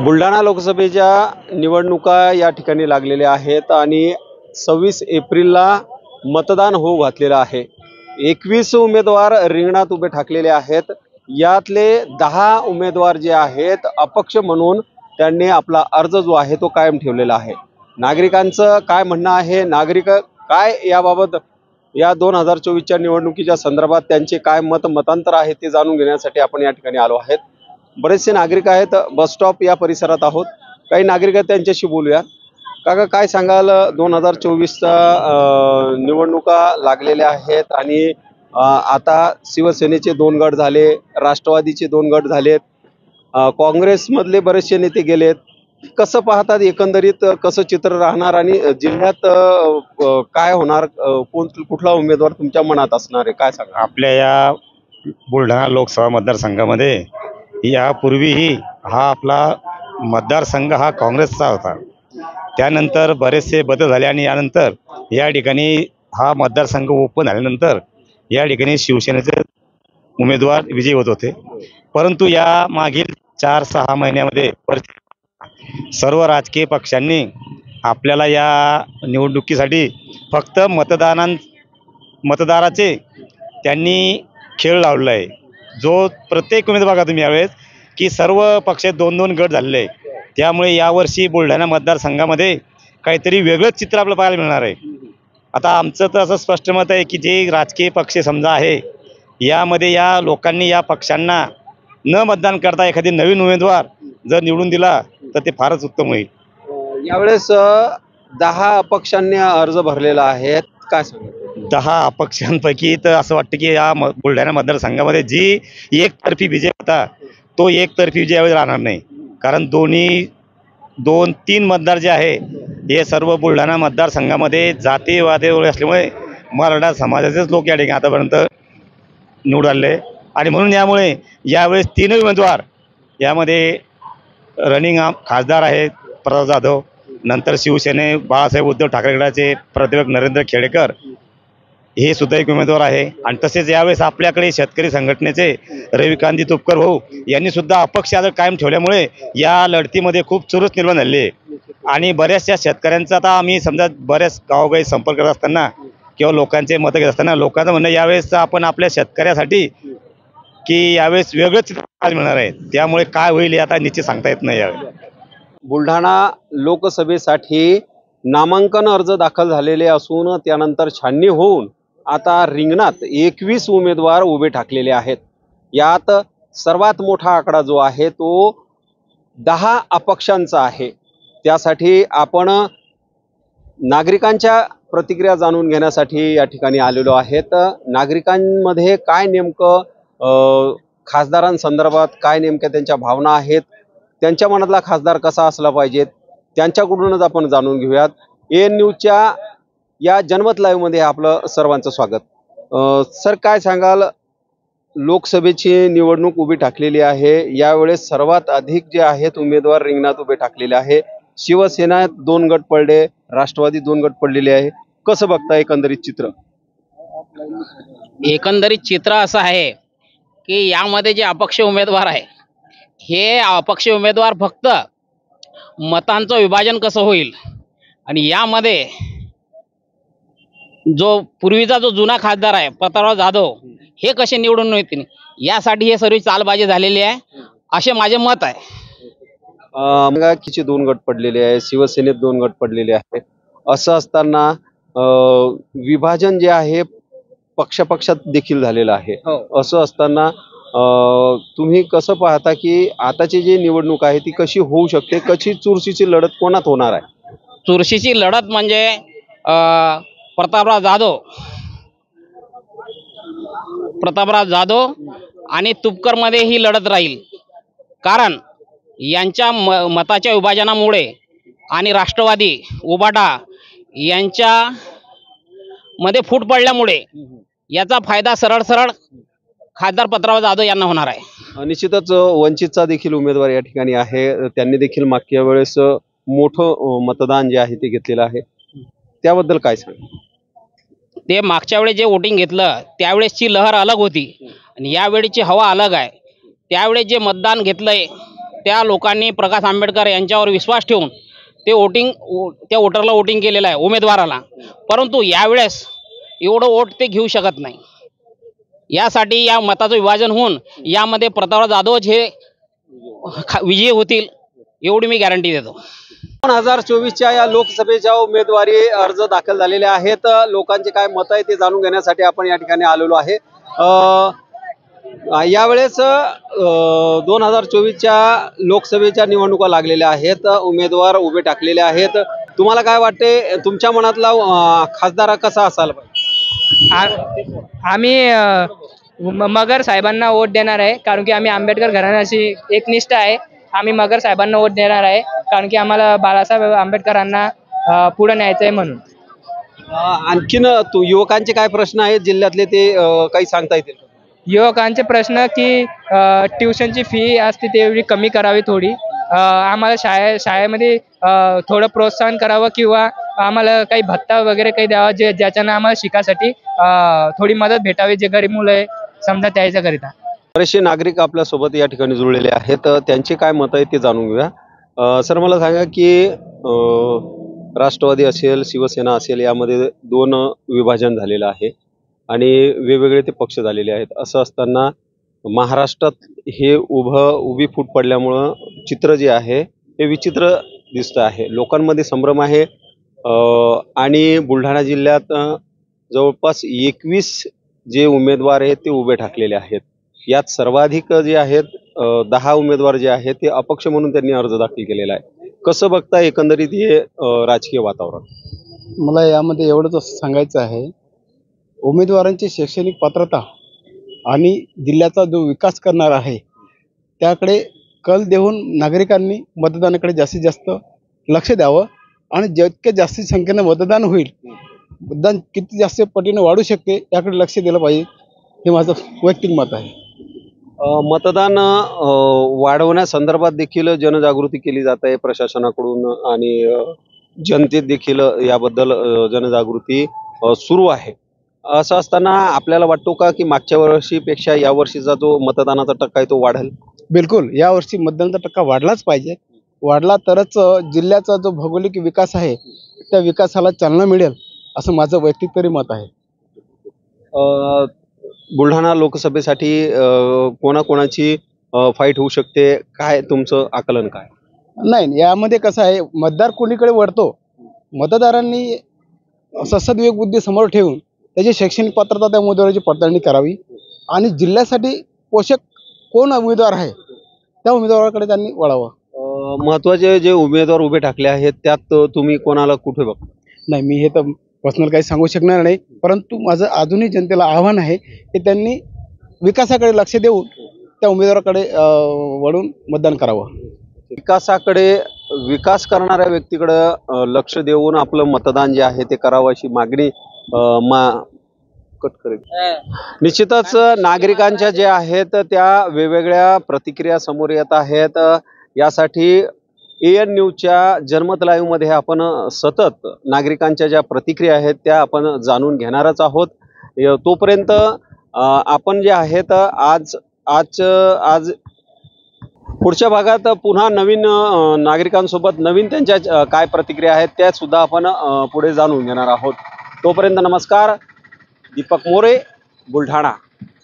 बुलढाणा लोकसभेच्या निवडणुका या ठिकाणी लागलेल्या आहेत आणि 26 एप्रिलला मतदान होऊ घातलेलं आहे। 21 उमेदवार रिंगणात उभे ठाकलेले आहेत। यातले 10 उमेदवार जे आहेत अपक्ष म्हणून त्यांनी आपला अर्ज जो आहे तो कायम ठेवलेला आहे। नागरिकांचं काय म्हणणं आहे, नागरिक काय याबाबत या 2024च्या निवडणुकीच्या संदर्भात त्यांचे काय मतांतर आहे ते जाणून घेण्यासाठी आपण या ठिकाणी आलो आहेत। बरेचसे नागरिक आहेत, बस स्टॉप या परिसरात आहोत। काही नागरिक आहेत त्यांच्याशी बोलूया। काका काय सांगाल, 2024चा निवडणुका लागलेल्या आहेत आणि आता शिवसेनेचे 2 गट झाले, राष्ट्रवादीचे 2 गट झालेत, काँग्रेसमधले बरेचसे नेते गेलेत। कसं पाहतात एकंदरीत, कसं चित्र राहणार आणि जिल्ह्यात काय होणार, कुठला उमेदवार तुमच्या मनात असणार आहे, काय सांगा? आपल्या या बुलढाणा लोकसभा मतदारसंघामध्ये यापूर्वीही हा आपला मतदारसंघ हा काँग्रेसचा होता। त्यानंतर बरेचसे बदल झाले आणि यानंतर या ठिकाणी हा मतदारसंघ ओपन झाल्यानंतर या ठिकाणी शिवसेनेचे उमेदवार विजयी होत होते। परंतु या मागील 4-6 महिन्यामध्ये सर्व राजकीय पक्षांनी आपल्याला या निवडणुकीसाठी फक्त मतदाराचे त्यांनी खेळ लावला आहे। जो प्रत्येक उमेदवार बघा तुम्ही यावेळेस की सर्व पक्ष 2-2 गट झालेले आहे। त्यामुळे यावर्षी बुलढाणा मतदारसंघामध्ये काहीतरी वेगळंच चित्र आपल्याला पाहायला मिळणार आहे। आता आमचं तर असं स्पष्ट मत आहे की जे राजकीय पक्ष समजा आहे यामध्ये या लोकांनी या पक्षांना न मतदान करता एखादी नवीन उमेदवार जर निवडून दिला तर ते फारच उत्तम होईल। यावेळेस 10 अपक्षांनी अर्ज भरलेला आहे, काय सांगा? 10 अपक्षांपैकी तर असं वाटतं की या बुलढाणा मतदारसंघामध्ये जी एकतर्फी विजय होता तो एकतर्फी विजय यावेळी राहणार नाही। कारण 2-3 मतदार जे आहे हे सर्व बुलढाणा मतदारसंघामध्ये जातीवादी असल्यामुळे मराठा समाजाचेच लोक या ठिकाणी आतापर्यंत निवडून आले आणि म्हणून यामुळे यावेळेस 3 उमेदवार यामध्ये रनिंग खासदार आहेत प्रताप जाधव, नंतर शिवसेने बाळासाहेब उद्धव ठाकरे गटाचे प्राध्यापक नरेंद्र खेडेकर हे सुद्धा एक उमेदवार आहे। आणि तसेच यावेळेस आपल्याकडे शेतकरी संघटनेचे रविकांत तुपकर भाऊ यांनी सुद्धा अपक्ष अर्ज कायम ठेवल्यामुळे या लढतीमध्ये खूप चुरस निर्माण झाली आहे। आणि बऱ्याचशा शेतकऱ्यांचा आता आम्ही समजा बऱ्याच गावोगावी संपर्क करत असताना किंवा लोकांचे मतं घेत असताना लोकांचं म्हणणं यावेळेस आपण आपल्या शेतकऱ्यासाठी की यावेळेस वेगळंच चित्र मिळणार आहे। त्यामुळे काय होईल हे आता निश्चित सांगता येत नाही। यावेळी बुलढाणा लोकसभेसाठी नामांकन अर्ज दाखल झालेले असून त्यानंतर छाननी होऊन आता रिंगणात 21 उमेदवार उभे ठाकलेले आहेत। यात सर्वात मोठा आकडा जो आहे तो 10 अपक्षांचा आहे। त्यासाठी आपण नागरिकांच्या प्रतिक्रिया जाणून घेण्यासाठी या ठिकाणी आलेलो आहेत। नागरिकांमध्ये काय नेमकं खासदारांसंदर्भात काय नेमक्या त्यांच्या भावना आहेत, त्यांच्या मनातला खासदार कसा असला पाहिजे त्यांच्याकडूनच आपण जाणून घेऊयात। AN न्यूजच्या या जनमत लाईव्ह मध्ये आपलं सर्वांचं स्वागत। सर काय सांगाल, लोकसभेची निवडणूक उभी ठाकलेली आहे। यावेळेस सर्वात अधिक जे आहेत उमेदवार रिंगणात उभे ठाकलेले आहे। शिवसेना 2 गट पडले, राष्ट्रवादी 2 गट पडलेले आहे। कसं बघता एकंदरीत चित्र? एकंदरीत चित्र असं आहे की यामध्ये जे अपक्ष उमेदवार आहे हे अपक्ष उमेदवार फक्त मतांचं विभाजन कसं होईल आणि यामध्ये जो पूर्वीचा जो जुना खासदार आहे प्रतापराव जाधव हे कसे निवडून येतील यासाठी हे सर्व चालबाजी झालेली आहे असे माझे मत आहे। किती 2 गट पडलेले आहे, शिवसेनेत 2 गट पडलेले आहे। असं असताना विभाजन जे आहे पक्षात देखील झालेलं आहे। असं असताना तुम्ही कसं पाहता की आताची जी निवडणूक आहे ती कशी होऊ शकते, कशी चुरशीची लढत कोणात होणार आहे? चुरशीची लढत म्हणजे प्रतापराव जाधव आणि तुपकर मध्ये ही लढत राहील। कारण यांच्या मताच्या विभाजनामुळे आणि राष्ट्रवादी उबाटा यांच्या मध्ये फूट पडल्यामुळे याचा फायदा सरळ खासदार प्रतापराव जाधव यांना होणार आहे। निश्चितच वंचितचा देखील उमेदवार या ठिकाणी आहे। त्यांनी देखील मागच्या वेळेस मोठं मतदान जे आहे ते घेतलेलं आहे, त्याबद्दल काय सांग? ते मागच्या वेळेस जे वोटिंग घेतलं त्यावेळेसची लहर अलग होती आणि यावेळीची हवा अलग आहे। त्यावेळेस जे मतदान घेतलंय त्या लोकांनी प्रकाश आंबेडकर यांच्यावर विश्वास ठेवून त्या वोटरला वोटिंग केलेलं आहे, उमेदवाराला. परंतु यावेळेस एवढं वोट ते घेऊ शकत नाही. यासाठी या मताचं विभाजन होऊन यामध्ये प्रतापराव जाधवच हे विजयी होतील एवढी मी गॅरंटी देतो. 2024च्या या लोकसभेच्या उमेदवारी अर्ज दाखल झालेले आहेत. लोकांचे काय मत आहे ते जाणून घेण्यासाठी आपण या ठिकाणी आलेलो आहे. यावेळेस 2024च्या लोकसभेच्या निवडणुका लागलेल्या आहेत. उमेदवार उभे टाकलेले आहेत. तुम्हाला काय वाटते, तुमच्या मनातला खासदार कसा असायला पाहिजे? आम्ही मगर साहेबांना वोट देणार आहे, कारण की आम्ही आंबेडकर घराण्याशी एकनिष्ठ आहे. आम्ही मगर साहेबांना वोट देणार आहे, कारण की आम्हाला बाळासाहेब आंबेडकरांना पुढे न्यायचं आहे म्हणून. आणखीन युवकांचे काय प्रश्न आहेत जिल्ह्यातले ते काही सांगता येतील? युवकांचे प्रश्न की ट्युशनची फी असते तेवढी कमी करावी थोडी. आम्हाला शाळेमध्ये थोडं प्रोत्साहन करावं, किंवा आम्हाला काही भत्ता वगैरे काही द्यावा ज्याच्यानं आम्हाला शिकासाठी थोडी मदत भेटावी, जे गरीब मुलं आहे समजा त्याच्याकरिता. बरेचसे नागरिक आपल्यासोबत या ठिकाणी जुळलेले आहेत. त्यांचे काय मत आहे ते जाणून घेऊया. सर, मला सांगा की राष्ट्रवादी असेल, शिवसेना असेल, यामध्ये 2 विभाजन झालेलं आहे आणि वेगवेगळे ते पक्ष झालेले आहेत. असं असताना महाराष्ट्रात हे उभी फूट पडल्यामुळं चित्र जे आहे हे विचित्र दिसतं आहे. लोकांमध्ये संभ्रम आहे आणि बुलढाणा जिल्ह्यात जवळपास 21 जे उमेदवार आहेत ते उभे ठाकलेले आहेत. यात सर्वाधिक जे आहेत 10 उमेदवार जे आहेत ते अपक्ष म्हणून त्यांनी अर्ज दाखल केलेला आहे. कसं बघता एकंदरीत हे राजकीय वातावरण? मला यामध्ये एवढंच सांगायचं आहे, उमेदवारांची शैक्षणिक पात्रता आणि जिल्ह्याचा जो विकास करणार आहे त्याकडे कल देऊन नागरिकांनी मतदानाकडे जास्तीत जास्त लक्ष द्यावं आणि जितक्या जास्तीत संख्येनं मतदान होईल, मतदान किती जास्त पटीने वाढू शकते याकडे लक्ष दिलं पाहिजे, हे माझं वैयक्तिक मत आहे. मतदान वाढवण्यासंदर्भात देखील जनजागृती केली जात आहे प्रशासनाकडून आणि जनतेत देखील याबद्दल जनजागृती सुरू आहे. असं असताना आपल्याला वाटतो का की मागच्या वर्षीपेक्षा यावर्षीचा जो मतदानाचा टक्का आहे तो वाढेल? बिलकुल, यावर्षी मतदानाचा टक्का वाढलाच पाहिजे. वाढला तरच जिल्ह्याचा जो भौगोलिक विकास आहे त्या विकासाला चालना मिळेल, असं माझं वैयक्तिक तरी मत आहे. बुलढाणा लोकसभेसाठी कोणाकोणाची फाईट होऊ शकते, काय तुमचं आकलन काय? नाही, यामध्ये कसं आहे, मतदार कोणीकडे वळतो, मतदारांनी सद्विवेक बुद्धी समोर ठेवून त्याची शैक्षणिक पात्रता त्या उमेदवाराची पडताळणी करावी आणि जिल्ह्यासाठी पोषक कोण उमेदवार आहे त्या उमेदवाराकडे त्यांनी वळावं. महत्त्वाचे जे उमेदवार उभे ठाकले आहेत त्यात तुम्ही कोणाला कुठे बघता? नाही, मी हे तर पर्सनल काही सांगू शकणार नाही, परंतु माझं अजूनही जनतेला आव्हान आहे की त्यांनी विकासाकडे लक्ष देऊन त्या उमेदवाराकडे वळून मतदान करावं. विकास करणाऱ्या व्यक्तीकडे लक्ष देऊन आपलं मतदान जे आहे ते करावं अशी मागणी निश्चितच नागरिकांच्या ज्या आहेत त्या वेगवेगळ्या प्रतिक्रिया समोर येत आहेत. यासाठी AN न्यूजच्या जनमत लाईव्ह मध्ये आपण सतत नागरिकांच्या ज्या प्रतिक्रिया आहेत त्या आपण जाणून घेणारच आहोत. तोपर्यंत आपण जे आहेत आज पुढच्या भागात पुन्हा नवीन नागरिकांसोबत नवीन त्यांच्या काय प्रतिक्रिया आहेत त्या सुद्धा आपण पुढे जाणून घेणार आहोत. तोपर्यंत नमस्कार. दीपक मोरे, बुलढाणा.